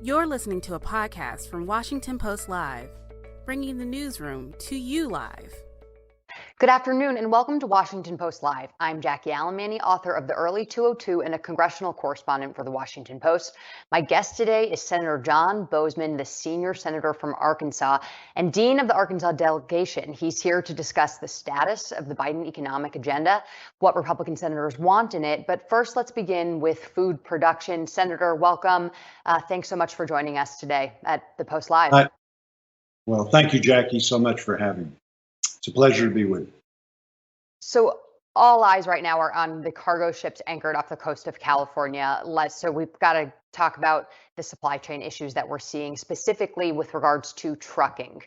You're listening to a podcast from Washington Post Live, bringing the newsroom to you live. Good afternoon and welcome to Washington Post Live. I'm Jackie Alamany, author of The Early 202 and a congressional correspondent for The Washington Post. My guest today is Senator John Boozman, the senior senator from Arkansas and dean of the Arkansas delegation. He's here to discuss the status of the Biden economic agenda, what Republican senators want in it. But first, let's begin with food production. Senator, welcome. Thanks so much for joining us today at the Post Live. Hi. Well, thank you, Jackie, so much for having me. It's a pleasure to be with you. So all eyes right now are on the cargo ships anchored off the coast of California. So we've got to talk about the supply chain issues that we're seeing, specifically with regards to trucking.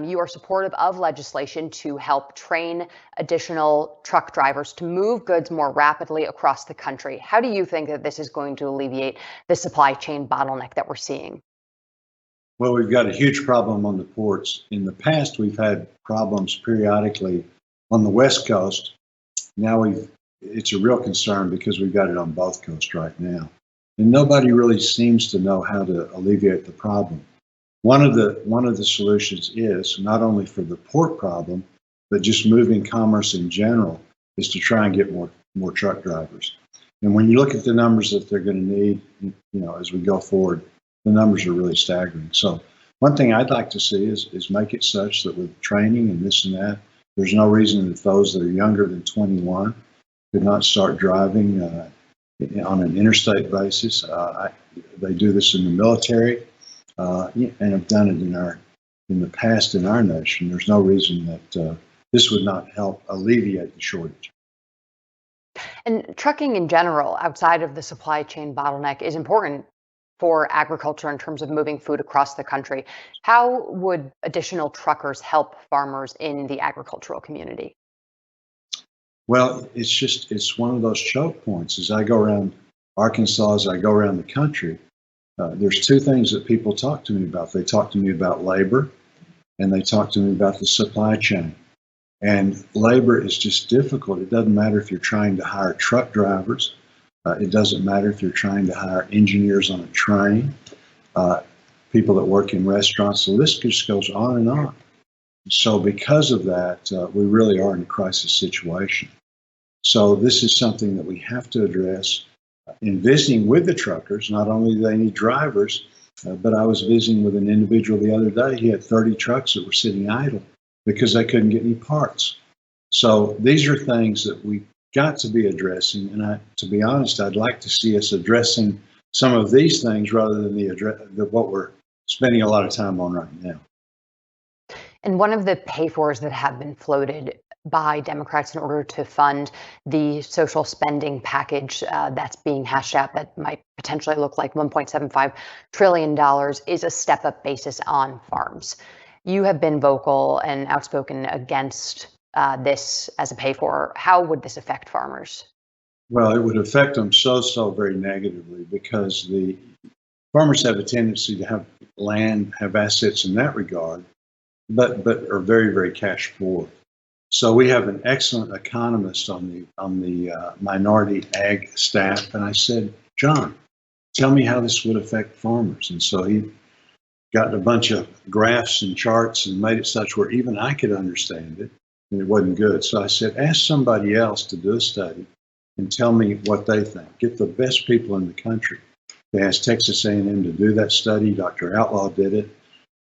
You are supportive of legislation to help train additional truck drivers to move goods more rapidly across the country. How do you think that this is going to alleviate the supply chain bottleneck that we're seeing? Well, we've got a huge problem on the ports. In the past, we've had problems periodically on the West Coast. Now it's a real concern because we've got it on both coasts right now. And nobody really seems to know how to alleviate the problem. One of the solutions is, not only for the port problem, but just moving commerce in general, is to try and get more truck drivers. And when you look at the numbers that they're going to need, as we go forward, the numbers are really staggering. So one thing I'd like to see is make it such that with training and this and that, there's no reason that those that are younger than 21 could not start driving on an interstate basis. They do this in the military and have done it in the past in our nation. There's no reason that this would not help alleviate the shortage. And trucking in general, outside of the supply chain bottleneck, is important for agriculture in terms of moving food across the country. How would additional truckers help farmers in the agricultural community? Well, it's one of those choke points. As I go around Arkansas, as I go around the country, there's two things that people talk to me about. They talk to me about labor, and they talk to me about the supply chain. And labor is just difficult. It doesn't matter if you're trying to hire truck drivers. It doesn't matter if you're trying to hire engineers on a train, people that work in restaurants. The list just goes on and on. So because of that, we really are in a crisis situation. So this is something that we have to address. In visiting with the truckers, not only do they need drivers, but I was visiting with an individual the other day. He had 30 trucks that were sitting idle because they couldn't get any parts. So these are things that we got to be addressing, and to be honest, I'd like to see us addressing some of these things rather than what we're spending a lot of time on right now. And one of the pay-fors that have been floated by Democrats in order to fund the social spending package that's being hashed out that might potentially look like $1.75 trillion is a step-up basis on farms. You have been vocal and outspoken against this as a pay-for. How would this affect farmers? Well, it would affect them so very negatively because the farmers have a tendency to have land, have assets in that regard, but are very cash poor. So we have an excellent economist on the minority ag staff, and I said, John, tell me how this would affect farmers. And so he got a bunch of graphs and charts and made it such where even I could understand it. And it wasn't good. So I said, ask somebody else to do a study and tell me what they think. Get the best people in the country. They asked Texas A&M to do that study. Dr. Outlaw did it.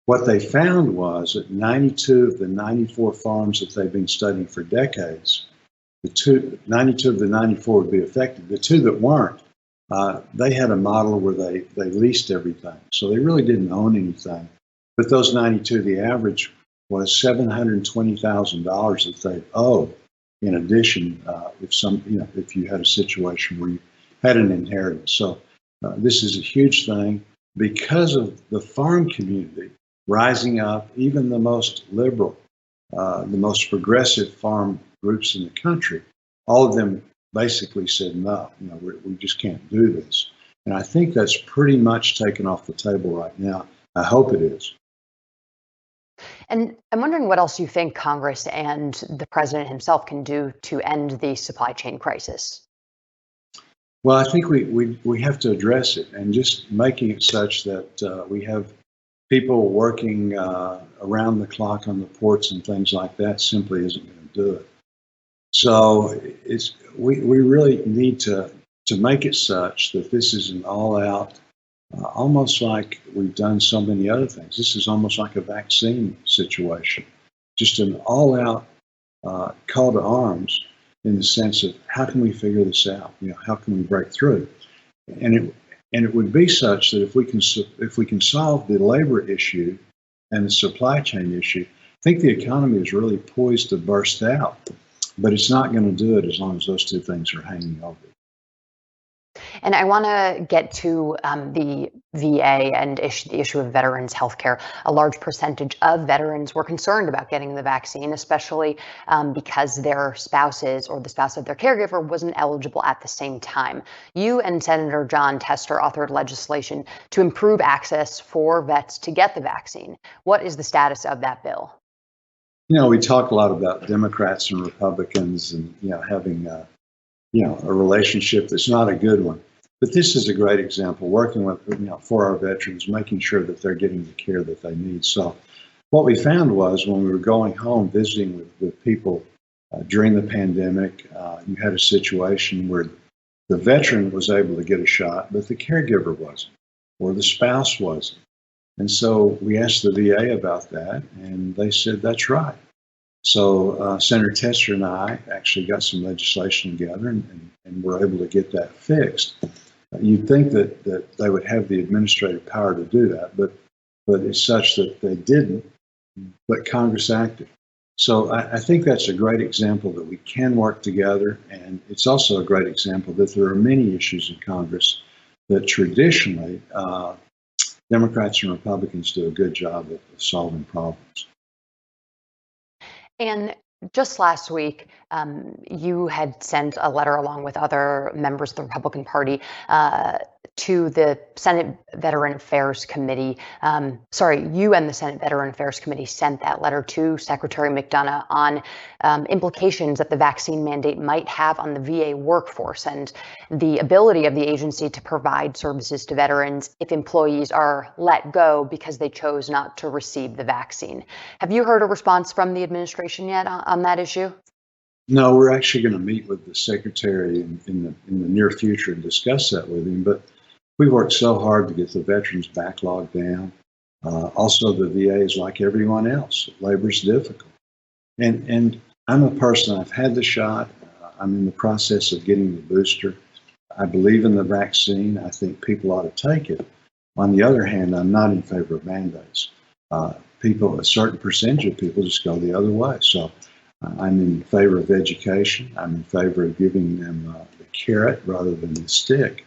What they found was that 92 of the 94 farms that they've been studying for decades, 92 of the 94 would be affected. The two that weren't, they had a model where they leased everything. So they really didn't own anything. But those 92, the average was $720,000 that they owe. In addition, if you had a situation where you had an inheritance. So this is a huge thing because of the farm community rising up, even the most liberal, the most progressive farm groups in the country. All of them basically said, no, we just can't do this. And I think that's pretty much taken off the table right now. I hope it is. And I'm wondering what else you think Congress and the president himself can do to end the supply chain crisis. Well, I think we have to address it, and just making it such that we have people working around the clock on the ports and things like that simply isn't going to do it. So we really need to make it such that this is an all-out, almost like we've done so many other things. This is almost like a vaccine situation, just an all-out call to arms in the sense of how can we figure this out? How can we break through? And it would be such that if we can solve the labor issue and the supply chain issue, I think the economy is really poised to burst out. But it's not going to do it as long as those two things are hanging over. And I want to get to the VA and the issue of veterans health care. A large percentage of veterans were concerned about getting the vaccine, especially because their spouses or the spouse of their caregiver wasn't eligible at the same time. You and Senator Jon Tester authored legislation to improve access for vets to get the vaccine. What is the status of that bill? We talk a lot about Democrats and Republicans and, having, a relationship that's not a good one. But this is a great example, working with, for our veterans, making sure that they're getting the care that they need. So what we found was when we were going home visiting with people during the pandemic, you had a situation where the veteran was able to get a shot, but the caregiver wasn't, or the spouse wasn't. And so we asked the VA about that, and they said, that's right. So Senator Tester and I actually got some legislation together and were able to get that fixed. You'd think that they would have the administrative power to do that, but it's such that they didn't, but Congress acted. So I think that's a great example that we can work together, and it's also a great example that there are many issues in Congress that traditionally Democrats and Republicans do a good job of solving problems. And just last week, you had sent a letter along with other members of the Republican Party to the Senate Veteran Affairs Committee. You and the Senate Veteran Affairs Committee sent that letter to Secretary McDonough on implications that the vaccine mandate might have on the VA workforce and the ability of the agency to provide services to veterans if employees are let go because they chose not to receive the vaccine. Have you heard a response from the administration yet on that issue? No, we're actually going to meet with the secretary in the near future and discuss that with him. But we worked so hard to get the veterans backlog down. Also, the VA is like everyone else. Labor's difficult. And I'm a person, I've had the shot. I'm in the process of getting the booster. I believe in the vaccine. I think people ought to take it. On the other hand, I'm not in favor of mandates. A certain percentage of people just go the other way. So I'm in favor of education. I'm in favor of giving them the carrot rather than the stick.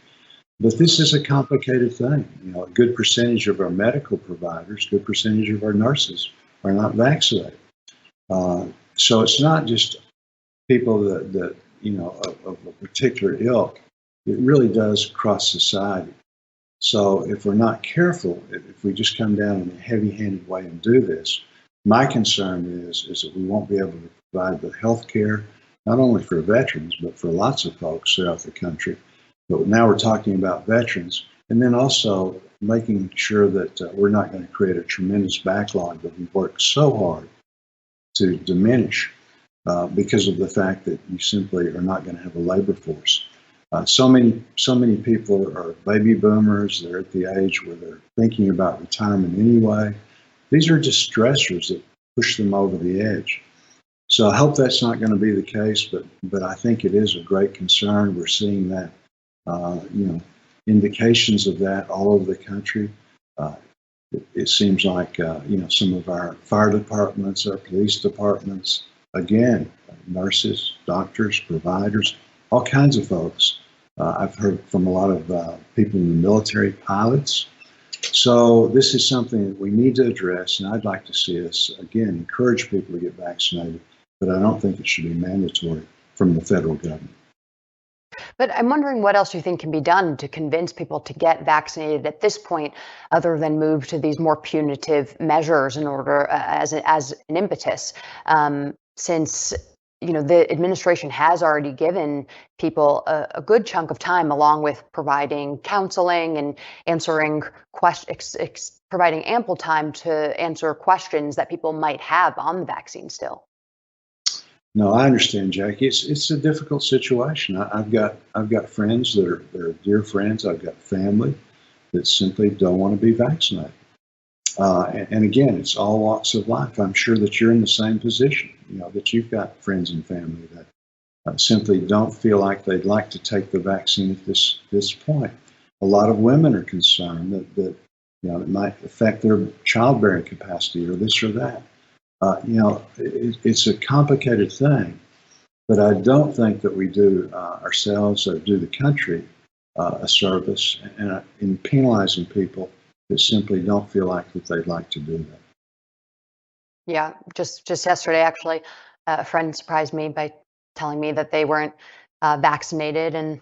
But this is a complicated thing. A good percentage of our medical providers, good percentage of our nurses are not vaccinated. So it's not just people that of a particular ilk. It really does cross society. So if we're not careful, if we just come down in a heavy-handed way and do this, my concern is that we won't be able to provide the health care, not only for veterans, but for lots of folks throughout the country. But now we're talking about veterans, and then also making sure that we're not going to create a tremendous backlog that we've worked so hard to diminish because of the fact that you simply are not going to have a labor force. So many people are baby boomers. They're at the age where they're thinking about retirement anyway. These are just stressors that push them over the edge. So I hope that's not going to be the case, but I think it is a great concern. We're seeing that, indications of that all over the country. It seems like, some of our fire departments, our police departments, again, nurses, doctors, providers, all kinds of folks. I've heard from a lot of people in the military, pilots. So this is something that we need to address, and I'd like to see us, again, encourage people to get vaccinated, but I don't think it should be mandatory from the federal government. But I'm wondering what else you think can be done to convince people to get vaccinated at this point, other than move to these more punitive measures in order as an impetus, since the administration has already given people a good chunk of time, along with providing counseling and answering questions, providing ample time to answer questions that people might have on the vaccine still. No, I understand, Jackie. It's a difficult situation. I've got friends that are dear friends. I've got family that simply don't want to be vaccinated. And again, it's all walks of life. I'm sure that you're in the same position, that you've got friends and family that simply don't feel like they'd like to take the vaccine at this point. A lot of women are concerned that it might affect their childbearing capacity or this or that. It's a complicated thing, but I don't think that we do ourselves or do the country a service in penalizing people that simply don't feel like that they'd like to do that. Yeah, just yesterday, actually, a friend surprised me by telling me that they weren't vaccinated, and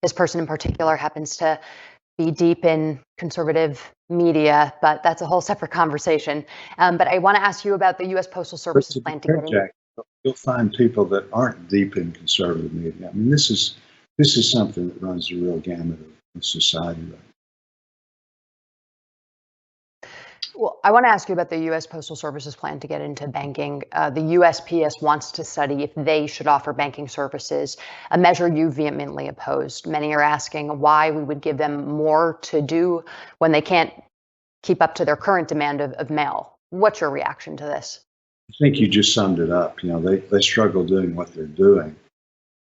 this person in particular happens to be deep in conservative media, but that's a whole separate conversation. But I want to ask you about the U.S. Postal Service's plan to get in. Jack, you'll find people that aren't deep in conservative media. I mean, this is something that runs the real gamut of society right now. Well, I want to ask you about the U.S. Postal Service's plan to get into banking. The USPS wants to study if they should offer banking services, a measure you vehemently opposed. Many are asking why we would give them more to do when they can't keep up to their current demand of mail. What's your reaction to this? I think you just summed it up. They struggle doing what they're doing.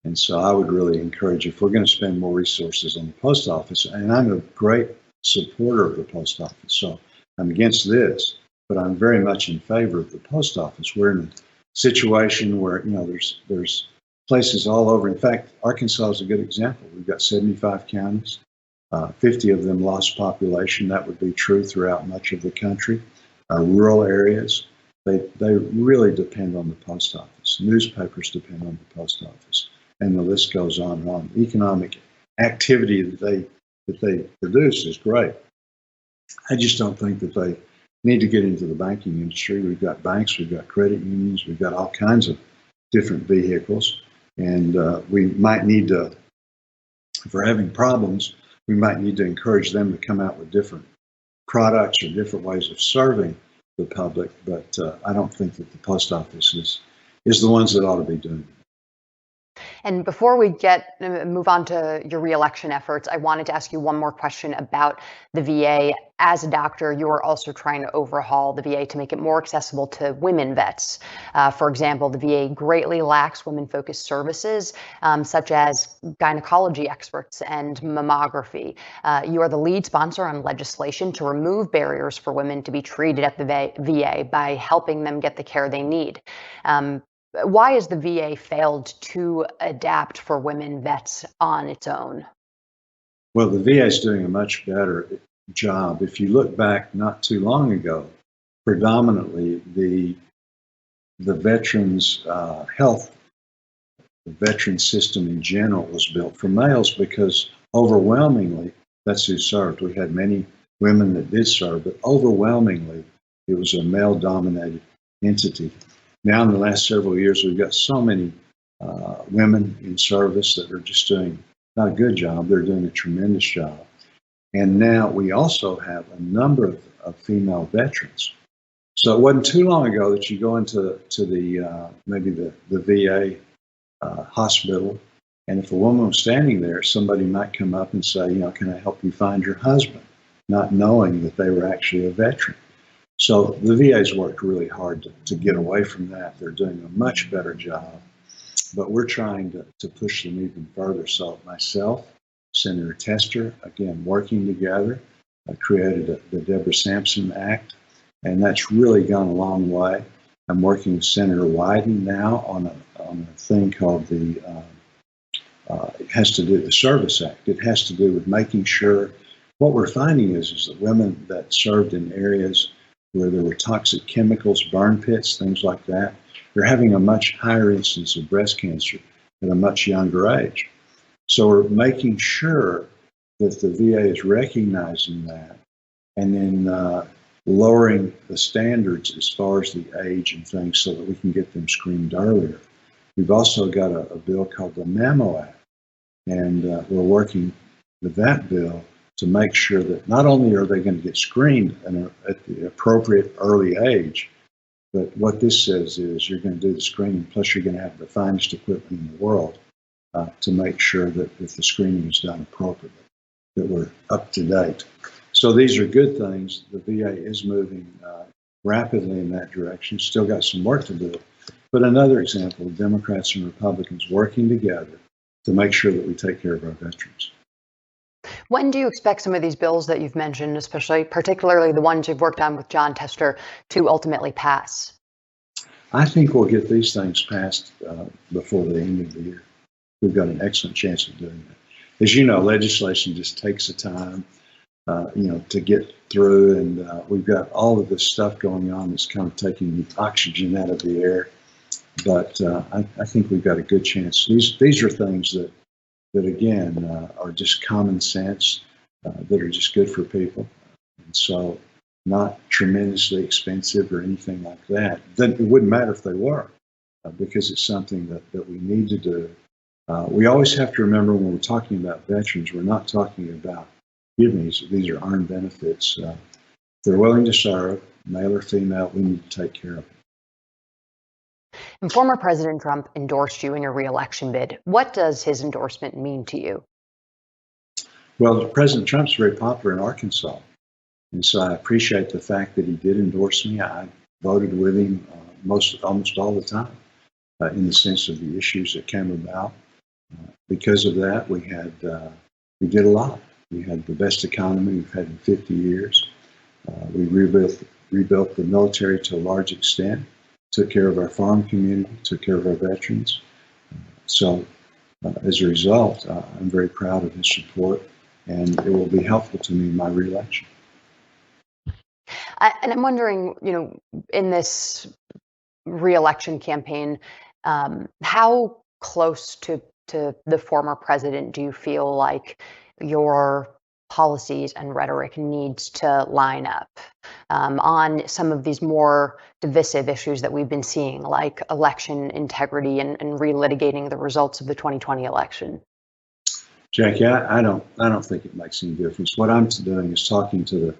And so I would really encourage, if we're going to spend more resources on the post office, and I'm a great supporter of the post office, so I'm against this, but I'm very much in favor of the post office. We're in a situation where, there's places all over. In fact, Arkansas is a good example. We've got 75 counties, 50 of them lost population. That would be true throughout much of the country. Rural areas, they really depend on the post office. Newspapers depend on the post office, and the list goes on and on. Economic activity that they produce is great. I just don't think that they need to get into the banking industry. We've got banks, we've got credit unions, we've got all kinds of different vehicles, and we might need to, if we're having problems, we might need to encourage them to come out with different products or different ways of serving the public, but I don't think that the post office is the ones that ought to be doing it. And before we move on to your reelection efforts, I wanted to ask you one more question about the VA. As a doctor, you are also trying to overhaul the VA to make it more accessible to women vets. For example, the VA greatly lacks women-focused services, such as gynecology experts and mammography. You are the lead sponsor on legislation to remove barriers for women to be treated at the VA by helping them get the care they need. Why has the VA failed to adapt for women vets on its own? Well, the VA is doing a much better job. If you look back not too long ago, predominantly the veterans' health, the veteran system in general was built for males because overwhelmingly that's who served. We had many women that did serve, but overwhelmingly it was a male-dominated entity. Now, in the last several years, we've got so many women in service that are just doing not a good job. They're doing a tremendous job. And now we also have a number of female veterans. So it wasn't too long ago that you go into maybe the VA hospital, and if a woman was standing there, somebody might come up and say, can I help you find your husband? Not knowing that they were actually a veteran. So the VA's worked really hard to get away from that. They're doing a much better job, but we're trying to push them even further. So myself, Senator Tester, again, working together, created the Deborah Sampson Act, and that's really gone a long way. I'm working with Senator Wyden now on a thing called it has to do with the Service Act. It has to do with making sure, what we're finding is that women that served in areas where there were toxic chemicals, burn pits, things like that, they're having a much higher incidence of breast cancer at a much younger age. So we're making sure that the VA is recognizing that and then lowering the standards as far as the age and things so that we can get them screened earlier. We've also got a bill called the MAMO Act, and we're working with that bill to make sure that not only are they going to get screened at the appropriate early age, but what this says is you're going to do the screening, plus you're going to have the finest equipment in the world to make sure that if the screening is done appropriately, that we're up to date. So these are good things. The VA is moving rapidly in that direction. Still got some work to do. But another example of Democrats and Republicans working together to make sure that we take care of our veterans. When do you expect some of these bills that you've mentioned, particularly the ones you've worked on with John Tester, to ultimately pass? I think we'll get these things passed before the end of the year. We've got an excellent chance of doing that. As you know, legislation just takes the time, to get through, and we've got all of this stuff going on that's kind of taking the oxygen out of the air. But I think we've got a good chance. These are things that again are just common sense, that are just good for people, and so not tremendously expensive or anything like that. Then it wouldn't matter if they were, because it's something that we need to do. We always have to remember when we're talking about veterans, we're not talking about givings. These are earned benefits. If they're willing to serve, male or female, we need to take care of them. And former President Trump endorsed you in your reelection bid. What does his endorsement mean to you? Well, President Trump's very popular in Arkansas, and so I appreciate the fact that he did endorse me. I voted with him almost all the time in the sense of the issues that came about. Because of that, we did a lot. We had the best economy we've had in 50 years. We rebuilt the military to a large extent, took care of our farm community, took care of our veterans. So as a result, I'm very proud of his support, and it will be helpful to me in my reelection. And I'm wondering, in this reelection campaign, how close to the former president do you feel like your policies and rhetoric needs to line up on some of these more divisive issues that we've been seeing, like election integrity and relitigating the results of the 2020 election? Jackie, I don't think it makes any difference. What I'm doing is talking to the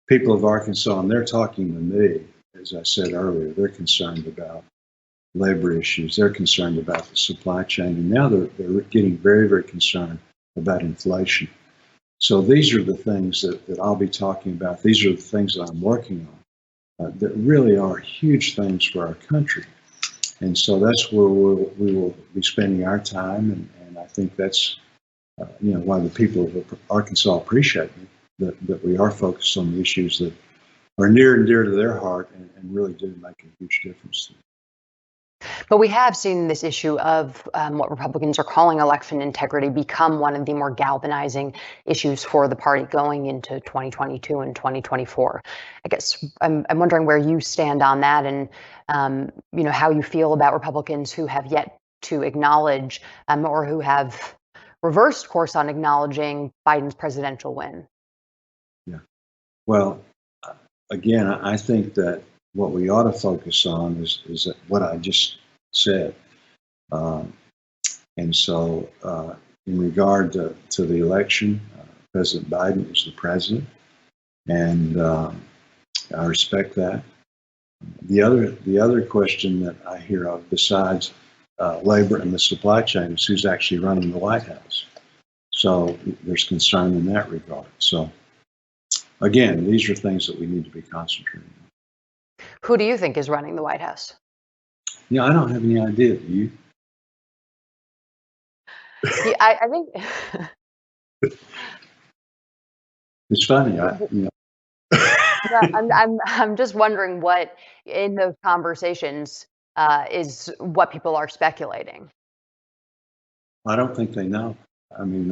people of Arkansas, and they're talking to me. As I said earlier, they're concerned about labor issues. They're concerned about the supply chain, and now they're getting very, very concerned about inflation. So these are the things that I'll be talking about. These are the things that I'm working on that really are huge things for our country. And so that's where we will be spending our time, and I think that's why the people of Arkansas appreciate me, that we are focused on the issues that are near and dear to their heart and really do make a huge difference to them. But we have seen this issue of what Republicans are calling election integrity become one of the more galvanizing issues for the party going into 2022 and 2024. I guess I'm wondering where you stand on that, and how you feel about Republicans who have yet to acknowledge or who have reversed course on acknowledging Biden's presidential win. Yeah. Well, again, I think that what we ought to focus on is what I just said. And so in regard to the election, President Biden is the president, and I respect that. The other question that I hear of besides labor and the supply chain is who's actually running the White House. So there's concern in that regard. So again, these are things that we need to be concentrating on. Who do you think is running the White House? I don't have any idea. Do you? Yeah, I think It's funny. I'm just wondering what in those conversations is what people are speculating. I don't think they know. I mean,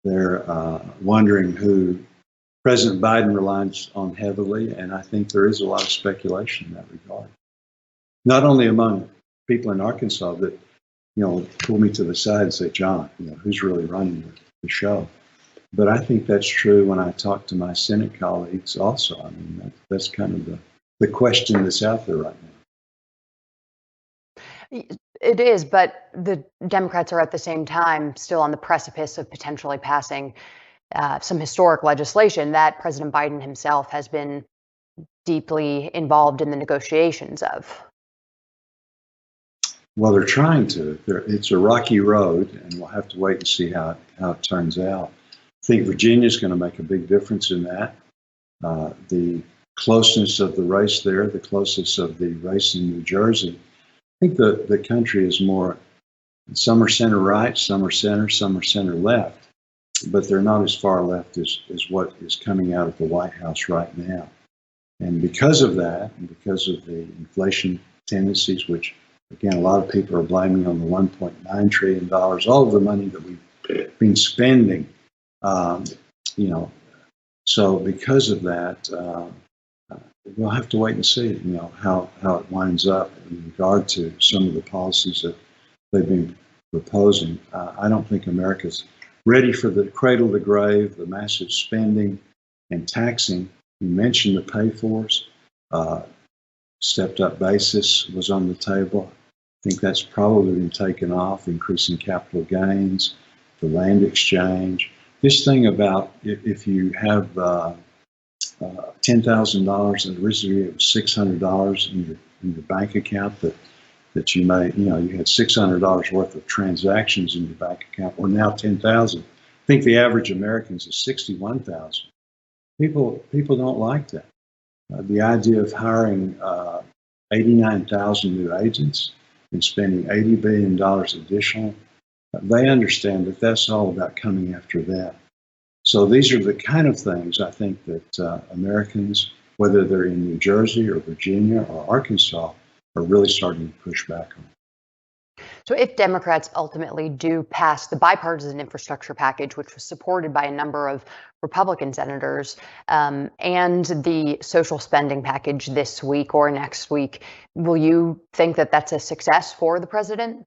they're wondering who President Biden relies on heavily, and I think there is a lot of speculation in that regard. Not only among people in Arkansas that, pull me to the side and say, John, who's really running the show? But I think that's true when I talk to my Senate colleagues also. I mean, that's kind of the question that's out there right now. It is, but the Democrats are at the same time still on the precipice of potentially passing some historic legislation that President Biden himself has been deeply involved in the negotiations of. Well, they're trying to. It's a rocky road, and we'll have to wait and see how it turns out. I think Virginia's going to make a big difference in that. The closeness of the race there, the closeness of the race in New Jersey. I think the country is more, some are center right, some are center left, but they're not as far left as what is coming out of the White House right now. And because of that, and because of the inflation tendencies, which again, a lot of people are blaming on the $1.9 trillion, all of the money that we've been spending, so because of that, we'll have to wait and see, how it winds up in regard to some of the policies that they've been proposing. I don't think America's ready for the cradle to grave, the massive spending and taxing. You mentioned the pay-fors. Stepped-up basis was on the table. I think that's probably been taken off, increasing capital gains, the land exchange. This thing about if you have $10,000 and originally it was $600 in your bank account that you may, you had $600 worth of transactions in your bank account, or now 10,000. I think the average American's is 61,000. People don't like that. The idea of hiring 89,000 new agents and spending $80 billion additional, they understand that that's all about coming after them. So these are the kind of things I think that Americans, whether they're in New Jersey or Virginia or Arkansas, are really starting to push back on. So if Democrats ultimately do pass the bipartisan infrastructure package, which was supported by a number of Republican senators, and the social spending package this week or next week, will you think that that's a success for the president?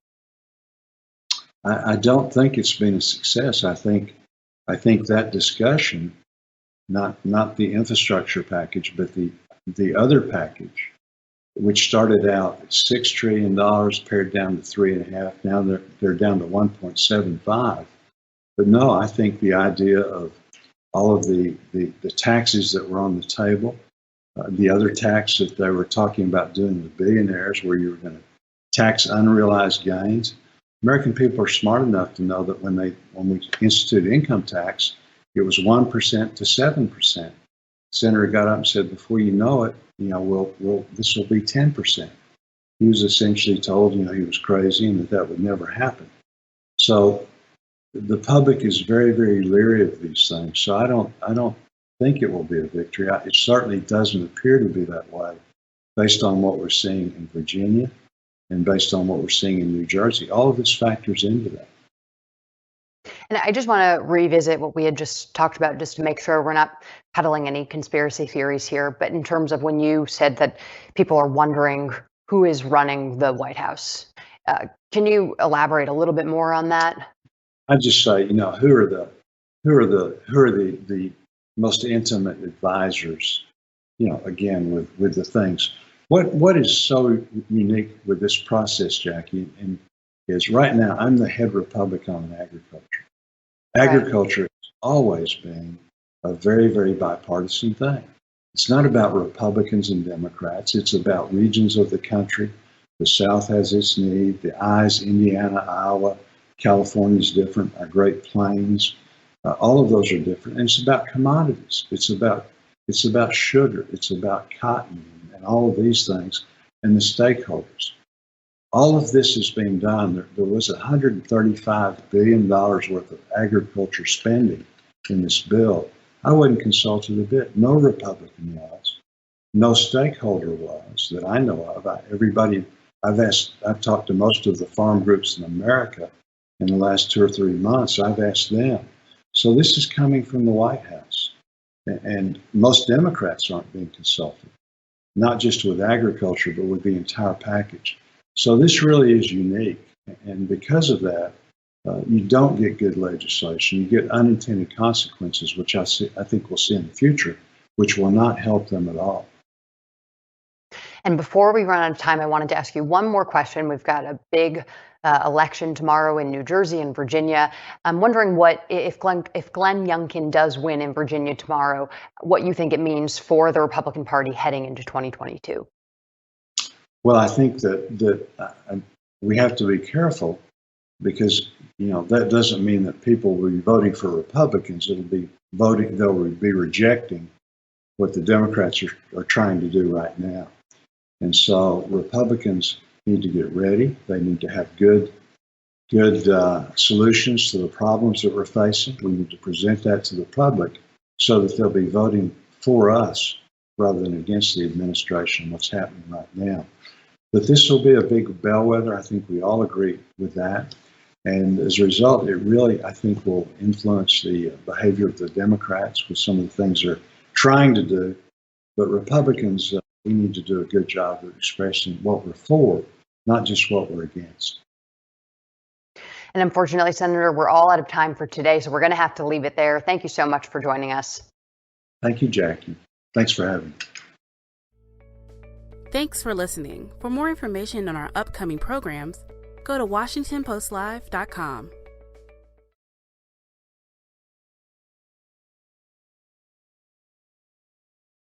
I don't think it's been a success. I think that discussion, not the infrastructure package, but the other package, which started out at $6 trillion, pared down to $3.5. Now they're down to 1.75. But no, I think the idea of all of the taxes that were on the table, the other tax that they were talking about doing with billionaires, where you were going to tax unrealized gains. American people are smart enough to know that when we instituted income tax, it was 1% to 7%. Senator got up and said, before you know it, this will be 10%. He was essentially told, he was crazy and that would never happen. So the public is very, very leery of these things. So I don't think it will be a victory. It certainly doesn't appear to be that way, based on what we're seeing in Virginia and based on what we're seeing in New Jersey. All of this factors into that. And I just want to revisit what we had just talked about, just to make sure we're not peddling any conspiracy theories here. But in terms of when you said that people are wondering who is running the White House, can you elaborate a little bit more on that? I'd just say, who are the most intimate advisors, again, with the things. What is so unique with this process, Jackie, and is right now I'm the head Republican on agriculture. Agriculture has always been a very, very bipartisan thing. It's not about Republicans and Democrats. It's about regions of the country. The South has its need. The I's, Indiana, Iowa, California is different. Our Great Plains, all of those are different. And it's about commodities. It's about sugar. It's about cotton and all of these things and the stakeholders. All of this is being done. There was $135 billion worth of agriculture spending in this bill. I wasn't consulted a bit. No Republican was. No stakeholder was that I know of. I've talked to most of the farm groups in America in the last 2 or 3 months. I've asked them. So this is coming from the White House. And most Democrats aren't being consulted, not just with agriculture, but with the entire package. So this really is unique. And because of that, you don't get good legislation. You get unintended consequences, which I think we'll see in the future, which will not help them at all. And before we run out of time, I wanted to ask you one more question. We've got a big election tomorrow in New Jersey and Virginia. I'm wondering if Glenn Youngkin does win in Virginia tomorrow, what you think it means for the Republican Party heading into 2022. Well, I think that we have to be careful because, that doesn't mean that people will be voting for Republicans. They'll be rejecting what the Democrats are trying to do right now. And so Republicans need to get ready. They need to have good solutions to the problems that we're facing. We need to present that to the public so that they'll be voting for us rather than against the administration and what's happening right now. But this will be a big bellwether. I think we all agree with that. And as a result, it really, I think, will influence the behavior of the Democrats with some of the things they're trying to do. But Republicans, we need to do a good job of expressing what we're for, not just what we're against. And unfortunately, Senator, we're all out of time for today, so we're going to have to leave it there. Thank you so much for joining us. Thank you, Jackie. Thanks for having me. Thanks for listening. For more information on our upcoming programs, go to WashingtonPostLive.com.